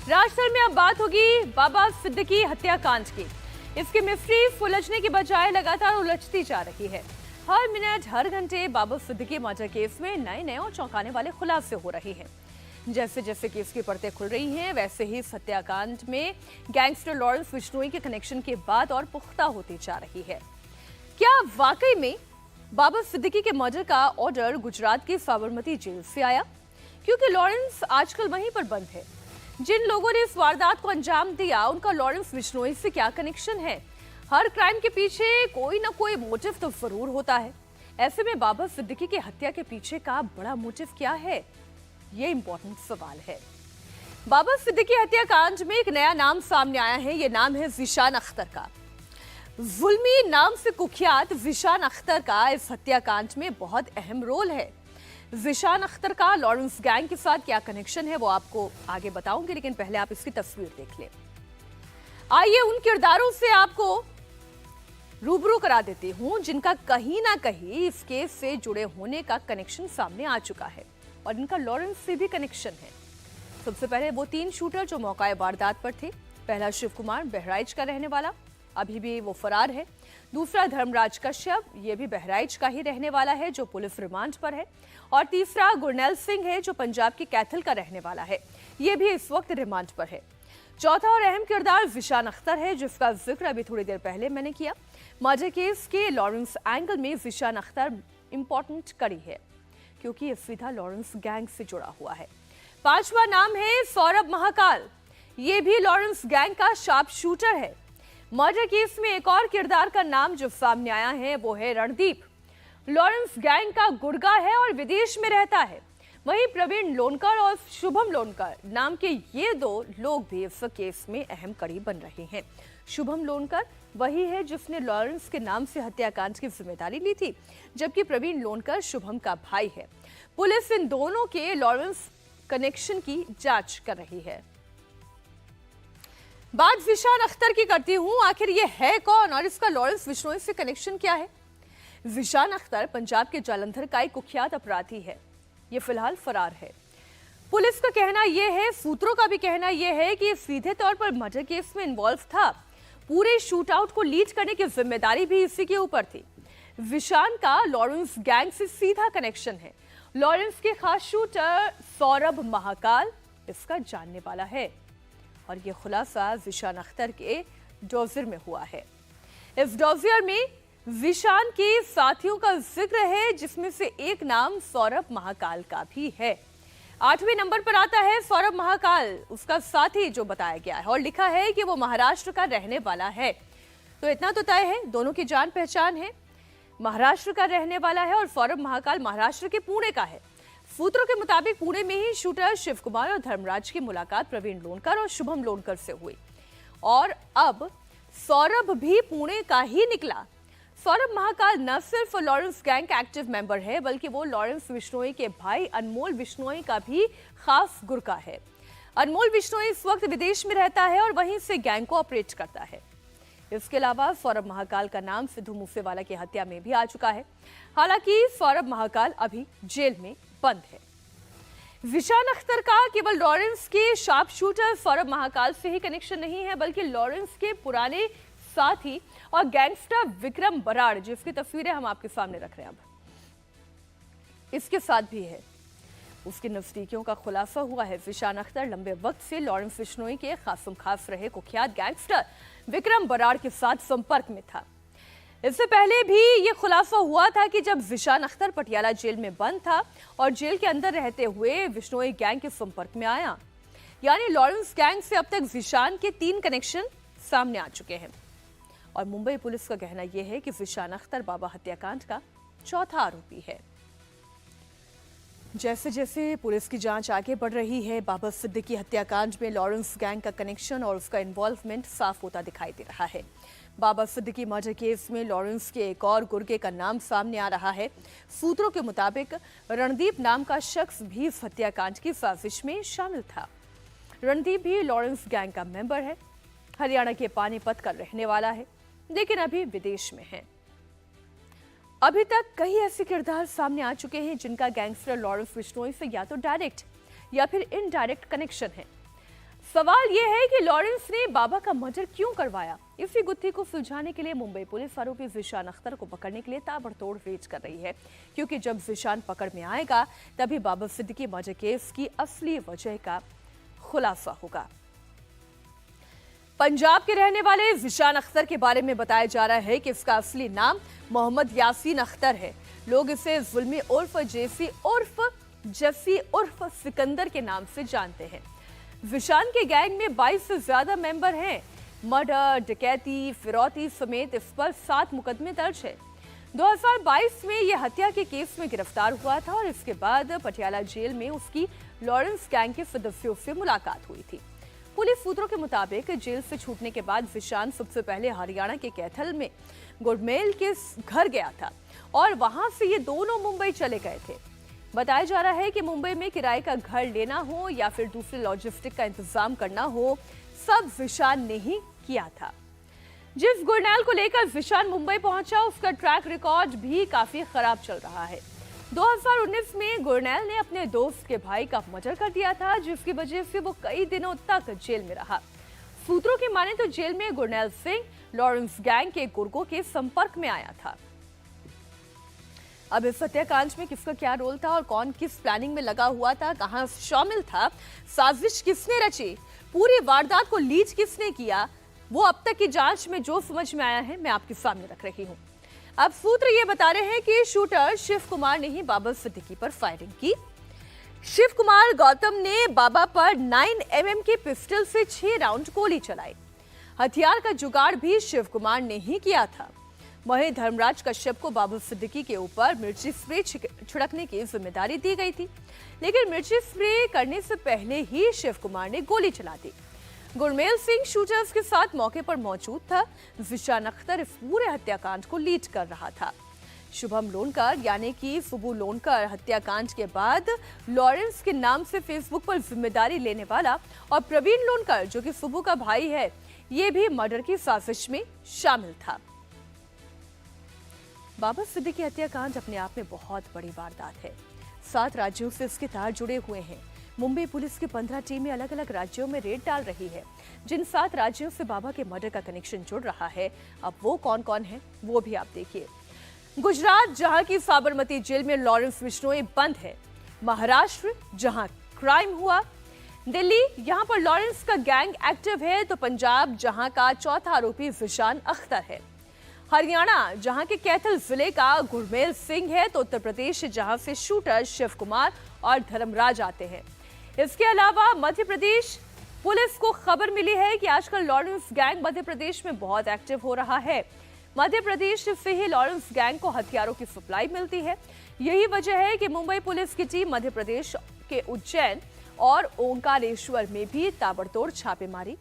राजस्थान में अब बात होगी बाबा सिद्दीकी हत्याकांड की। इसकी मिस्ट्री सुलझने की बजाय लगातार उलझती जा रही है। हर मिनट हर घंटे बाबा सिद्दीकी मर्डर केस में नए नए और चौंकाने वाले खुलासे हो रहे हैं। जैसे जैसे केस की परतें खुल रही हैं, वैसे ही इस हत्याकांड में गैंगस्टर लॉरेंस बिश्नोई के कनेक्शन की बात और पुख्ता होती जा रही है। क्या वाकई में बाबा सिद्दीकी के मर्डर का ऑर्डर गुजरात की साबरमती जेल से आया? क्योंकि लॉरेंस आजकल वहीं पर बंद है। जिन लोगों ने इस वारदात को अंजाम दिया, उनका लॉरेंस बिश्नोई से क्या कनेक्शन है? हर क्राइम के पीछे कोई ना कोई मोटिव तो जरूर होता है। ऐसे में बाबा सिद्दीकी की हत्या के पीछे का बड़ा मोटिव क्या है, ये इंपॉर्टेंट सवाल है। बाबा सिद्दीकी हत्याकांड में एक नया नाम सामने आया है। ये नाम है ज़ीशान अख्तर का। जुल्मी नाम से कुख्यात ज़ीशान अख्तर का इस हत्याकांड में बहुत अहम रोल है। ज़ीशान अख्तर का लॉरेंस गैंग के साथ क्या कनेक्शन है वो आपको आगे बताऊंगी, लेकिन पहले आप इसकी तस्वीर देख लें। आइए उन किरदारों से आपको रूबरू करा देती हूं जिनका कहीं ना कहीं इस केस से जुड़े होने का कनेक्शन सामने आ चुका है और इनका लॉरेंस से भी कनेक्शन है। सबसे पहले वो 3 शूटर जो मौका वारदात पर थे। पहला शिव कुमार, बहराइच का रहने वाला, अभी भी वो फरार है। दूसरा धर्मराज कश्यप, ये भी बहराइच का ही रहने वाला है जो पुलिस रिमांड पर है। और तीसरा गुरनैल सिंह है जो पंजाब के कैथल का रहने वाला है, ये भी इस वक्त रिमांड पर है। चौथा और अहम किरदार ज़ीशान अख्तर है जिसका जिक्र अभी थोड़ी देर पहले मैंने किया। मर्डर केस के लॉरेंस एंगल में ज़ीशान अख्तर इंपॉर्टेंट कड़ी है क्योंकि ये सीधा लॉरेंस गैंग से जुड़ा हुआ है। पांचवा नाम है सौरभ महाकाल, ये भी लॉरेंस गैंग का शार्प शूटर है। मर्डर केस में एक और किरदार का नाम जो सामने आया है वो है रणदीप। लॉरेंस गैंग का गुर्गा है और विदेश में रहता है। वहीं प्रवीण लोनकर और शुभम लोनकर नाम के ये 2 लोग भी इस केस में अहम कड़ी बन रहे हैं। शुभम लोनकर वही है जिसने लॉरेंस के नाम से हत्याकांड की जिम्मेदारी ली थी, जबकि प्रवीण लोनकर शुभम का भाई है। पुलिस इन दोनों के लॉरेंस कनेक्शन की जांच कर रही है। बात ज़ीशान अख्तर की करती हूं, आखिर ये है कौन और इसका लॉरेंस बिश्नोई से कनेक्शन क्या है? ज़ीशान अख्तर पंजाब के जालंधर का एक कुख्यात अपराधी है। ये फिलहाल फरार है। पुलिस का कहना यह है, सूत्रों का भी कहना यह है कि सीधे तौर पर मर्डर केस में इन्वॉल्व था। पूरे शूट आउट को लीड करने की जिम्मेदारी भी इसी के ऊपर थी। ज़ीशान का लॉरेंस गैंग से सीधा कनेक्शन है। लॉरेंस के खास शूटर सौरभ महाकाल इसका जानने वाला है और ये खुलासा ज़ीशान अख्तर के डोजियर में हुआ है। इस डोजियर में ज़ीशान के साथियों का जिक्र है जिसमें से एक नाम सौरभ महाकाल का भी है। 8वें नंबर पर आता है सौरभ महाकाल, उसका साथी जो बताया गया है, और लिखा है कि वो महाराष्ट्र का रहने वाला है। तो इतना तो तय है, दोनों की जान पहचान है। महाराष्ट्र का रहने वाला है और सौरभ महाकाल महाराष्ट्र के पुणे का है। सूत्रों के मुताबिक पुणे में ही शूटर शिव कुमार और धर्मराज की मुलाकात प्रवीण लोनकर और शुभम लोनकर से हुई और अब सौरभ भी पुणे का ही निकला। सौरभ महाकाल न सिर्फ लॉरेंस गैंग का एक्टिव मेंबर है बल्कि वो लॉरेंस बिश्नोई के भाई अनमोल बिश्नोई का भी खास गुर्गा है। अनमोल बिश्नोई इस वक्त विदेश में रहता है और वहीं से गैंग को ऑपरेट करता है। इसके अलावा सौरभ महाकाल का नाम सिद्धू मूसेवाला की हत्या में भी आ चुका है। हालांकि सौरभ महाकाल अभी जेल में बंद है। ज़ीशान अख्तर का केवल लॉरेंस के शार्प शूटर सौरभ महाकाल से ही कनेक्शन नहीं है बल्कि लॉरेंस के पुराने साथी और गैंगस्टर विक्रम बराड़, जिसकी तस्वीरें हम आपके सामने रख रहे हैं, अब इसके साथ भी है। उसके नजदीकियों का खुलासा हुआ है। ज़ीशान अख्तर लंबे वक्त से लॉरेंस बिश्नोई के खासम खास रहे कुख्यात गैंगस्टर विक्रम बराड़ के साथ संपर्क में था। इससे पहले भी यह खुलासा हुआ था कि जब ज़ीशान अख्तर पटियाला जेल में बंद था और जेल के अंदर रहते हुए बिश्नोई गैंग के संपर्क में आया, यानी लॉरेंस गैंग से अब तक ज़ीशान के 3 कनेक्शन सामने आ चुके हैं। और मुंबई पुलिस का कहना यह है कि ज़ीशान अख्तर बाबा हत्याकांड का चौथा आरोपी है। जैसे जैसे पुलिस की जांच आगे बढ़ रही है, बाबा सिद्दीकी हत्याकांड में लॉरेंस गैंग का कनेक्शन और उसका इन्वॉल्वमेंट साफ होता दिखाई दे रहा है। बाबा सिद्दीकी मर्डर केस में लॉरेंस के एक और गुर्गे का नाम सामने आ रहा है। सूत्रों के मुताबिक रणदीप नाम का शख्स भी इस हत्याकांड की साजिश में शामिल था। रणदीप भी लॉरेंस गैंग का मेंबर है। हरियाणा के पानीपत का रहने वाला है, लेकिन अभी विदेश में है। अभी तक कई ऐसे किरदार सामने आ चुके हैं जिनका गैंगस्टर लॉरेंस बिश्नोई से या तो डायरेक्ट या फिर इनडायरेक्ट कनेक्शन है। सवाल यह है कि लॉरेंस ने बाबा का मर्डर क्यों करवाया। इसी गुत्थी को सुलझाने के लिए मुंबई पुलिस आरोपी ज़ीशान अख्तर को पकड़ने के लिए ताबड़तोड़ रेड कर रही है, क्योंकि जब ज़ीशान पकड़ में आएगा तभी बाबा सिद्दीकी मर्डर केस की असली वजह का खुलासा होगा। पंजाब के रहने वाले ज़ीशान अख्तर के बारे में बताया जा रहा है कि इसका असली नाम मोहम्मद यासीन अख्तर है। लोग इसे जुल्मी उर्फ जस्सी उर्फ सिकंदर के नाम से जानते हैं। ज़ीशान के गैंग में 22 से ज्यादा मेंबर हैं। मर्डर, डकैती, फिरौती समेत इस पर 7 मुकदमे दर्ज है। 2022 में यह हत्या के केस में गिरफ्तार हुआ था और इसके बाद पटियाला जेल में उसकी लॉरेंस गैंग के सदस्यों से मुलाकात हुई थी। पुलिस सूत्रों के मुताबिक जेल से छूटने के बाद ज़ीशान सबसे पहले हरियाणा के कैथल में गुड़मेल के घर गया था और वहां से ये दोनों मुंबई चले गए थे। बताया जा रहा है कि मुंबई में किराए का घर लेना हो या फिर दूसरे लॉजिस्टिक का इंतजाम करना हो, सब ज़ीशान ने ही किया था। जिस गुड़नेल को लेकर ज़ीशान मुंबई पहुंचा उसका ट्रैक रिकॉर्ड भी काफी खराब चल रहा है। 2019 में गुड़नेल ने अपने दोस्त के भाई का मर्डर कर दिया था, जिसकी वजह से वो कई दिनों तक जेल में रहा। सूत्रों की माने तो जेल में गुड़नेल सिंह लॉरेंस गैंग के गुर्गों के संपर्क में आया था। अब इस हत्याकांड में किसका क्या रोल था और कौन किस प्लानिंग में लगा हुआ था, कहां शामिल था, साजिश किसने रची, पूरी वारदात को लीड किसने किया, वो अब तक की जांच में जो समझ में आया है मैं आपके सामने रख रही हूं। अब सूत्र ये बता रहे हैं कि शूटर शिव कुमार ने ही बाबा सिद्दीकी पर फायरिंग की। शिव कुमार गौतम ने बाबा पर 9 mm के पिस्टल से 6 राउंड गोली चलाई। हथियार का जुगाड़ भी शिव कुमार ने ही किया था। वहीं धर्मराज कश्यप को बाबा सिद्दीकी के ऊपर मिर्ची स्प्रे छिड़कने की जिम्मेदारी दी गई थी, लेकिन मिर्ची स्प्रे करने से पहले ही शिव कुमार ने गोली चला दी। गुरमेल सिंह शूटर्स के साथ मौके पर मौजूद था। ज़ीशान अख्तर इस पूरे हत्याकांड को लीड कर रहा था। शुभम लोनकर यानी कि सुबू लोनकर हत्याकांड के बाद लॉरेंस के नाम से फेसबुक पर जिम्मेदारी लेने वाला और प्रवीण लोनकर जो कि सुबू का भाई है, ये भी मर्डर की साजिश में शामिल था। बाबा सिद्दीकी हत्याकांड अपने आप में बहुत बड़ी वारदात है। 7 राज्यों से इसके तार जुड़े हुए हैं। मुंबई पुलिस की 15 टीमें अलग अलग राज्यों में रेड डाल रही है। जिन 7 राज्यों से बाबा के मर्डर का कनेक्शन जुड़ रहा है, अब वो कौन कौन है वो भी आप देखिए। गुजरात, जहां की साबरमती जेल में लॉरेंस बिश्नोई बंद है। महाराष्ट्र, जहां क्राइम हुआ। दिल्ली, यहां पर लॉरेंस का गैंग एक्टिव है। तो पंजाब, जहां का चौथा आरोपी ज़ीशान अख्तर है। हरियाणा, जहां के कैथल जिले का गुरमेल सिंह है। तो उत्तर प्रदेश, जहां से शूटर शिव कुमार और धर्मराज आते हैं। इसके अलावा मध्य प्रदेश पुलिस को खबर मिली है कि आजकल लॉरेंस गैंग मध्य प्रदेश में बहुत एक्टिव हो रहा है। मध्य प्रदेश से ही लॉरेंस गैंग को हथियारों की सप्लाई मिलती है। यही वजह है कि मुंबई पुलिस की टीम मध्य प्रदेश के उज्जैन और ओंकारेश्वर में भी ताबड़तोड़ छापेमारी